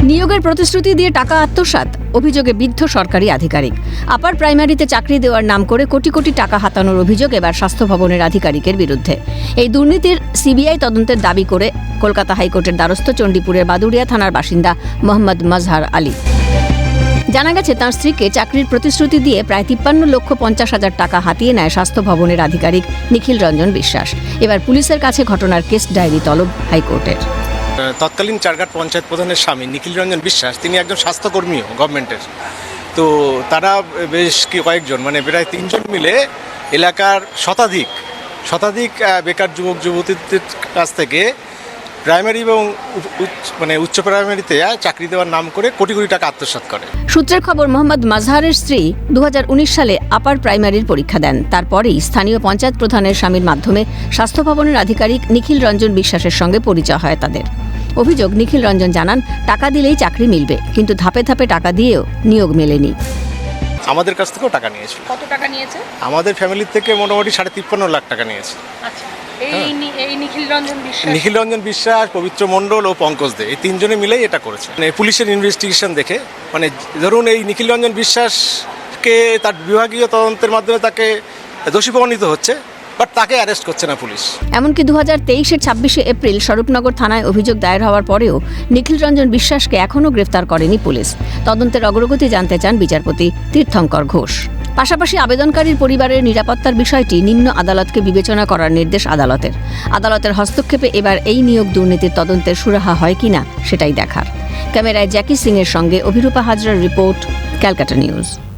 নিয়োগের প্রতিশ্রুতি দিয়ে টাকা আত্মসাৎ, অভিযোগে বিদ্ধ সরকারি আধিকারিক। আপার প্রাইমারিতে চাকরি দেওয়ার নাম করে কোটি কোটি টাকা হাতানোর অভিযোগ এবার স্বাস্থ্য ভবনের আধিকারিকের বিরুদ্ধে। এই দুর্নীতির সিবিআই তদন্তের দাবি করে কলকাতা হাইকোর্টের দ্বারস্থ চণ্ডীপুরের বাদুড়িয়া থানার বাসিন্দা মোহাম্মদ মাজহার আলী। জানা গেছে, তাঁর স্ত্রীকে চাকরির প্রতিশ্রুতি দিয়ে প্রায় 53,50,000 টাকা হাতিয়ে নেয় স্বাস্থ্য ভবনের আধিকারিক নিখিল রঞ্জন বিশ্বাস। এবার পুলিশের কাছে ঘটনার কেস ডায়েরি তলব হাইকোর্টের। তৎকালীন চারঘাট পঞ্চায়েত প্রধানের স্বামী নিখিল রঞ্জন বিশ্বাস, তিনি একজন স্বাস্থ্যকর্মীও গভর্নমেন্টের। তো তারা বেশ কয়েকজন, মানে প্রায় 3 জন মিলে এলাকার শতাধিক বেকার যুবক যুবতীদের কাছ থেকে প্রাইমারি এবং উচ্চ প্রাইমারিতে চাকরি দেওয়ার নাম করে কোটি কোটি টাকা আত্মসাৎ করে। সূত্রের খবর, মোহাম্মদ মাজহারের স্ত্রী 2019 সালে আপার প্রাইমারির পরীক্ষা দেন। তারপরেই স্থানীয় পঞ্চায়েত প্রধানের স্বামীর মাধ্যমে স্বাস্থ্য ভবনের আধিকারিক নিখিল রঞ্জন বিশ্বাসের সঙ্গে পরিচয় হয় তাদের। অভিযোগ, নিখিল রঞ্জন জানান টাকা দিলেই চাকরি মিলবে, কিন্তু ধাপে ধাপে টাকা দিয়েও নিয়োগ মেলেনি। আমাদের কাছ থেকেও টাকা নিয়েছিল। কত টাকা নিয়েছে? আমাদের ফ্যামিলির থেকে মোটামুটি 53.5 লাখ টাকা নিয়েছে। আচ্ছা, এই নিখিল রঞ্জন বিশ্বাস, পবিত্র মণ্ডল ও পঙ্কজ দে, এই 3 জনে মিলেই এটা করেছে। মানে পুলিশের ইনভেস্টিগেশন দেখে, মানে ধরুন এই নিখিল রঞ্জন বিশ্বাসকে তার বিভাগীয় তদন্তের মাধ্যমে তাকে দোষী প্রমাণিত হচ্ছে, বাট তাকে অ্যারেস্ট করছে না পুলিশ। এমনকি 2023-এর 26শে এপ্রিল স্বরূপনগর থানায় অভিযোগ দায়ের হওয়ার পরেও নিখিল রঞ্জন বিশ্বাসকে এখনও গ্রেফতার করেনি পুলিশ। তদন্তের অগ্রগতি জানতে চান বিচারপতি তীর্থঙ্কর ঘোষ। পাশাপাশি আবেদনকারীর পরিবারের নিরাপত্তার বিষয়টি নিম্ন আদালতকে বিবেচনা করার নির্দেশ আদালতের হস্তক্ষেপে এবার এই নিয়োগ দুর্নীতির তদন্তের সুরাহা হয় কিনা সেটাই দেখার। ক্যামেরায় জ্যাকি সিংয়ের সঙ্গে অভিরূপা হাজরার রিপোর্ট, ক্যালকাটা নিউজ।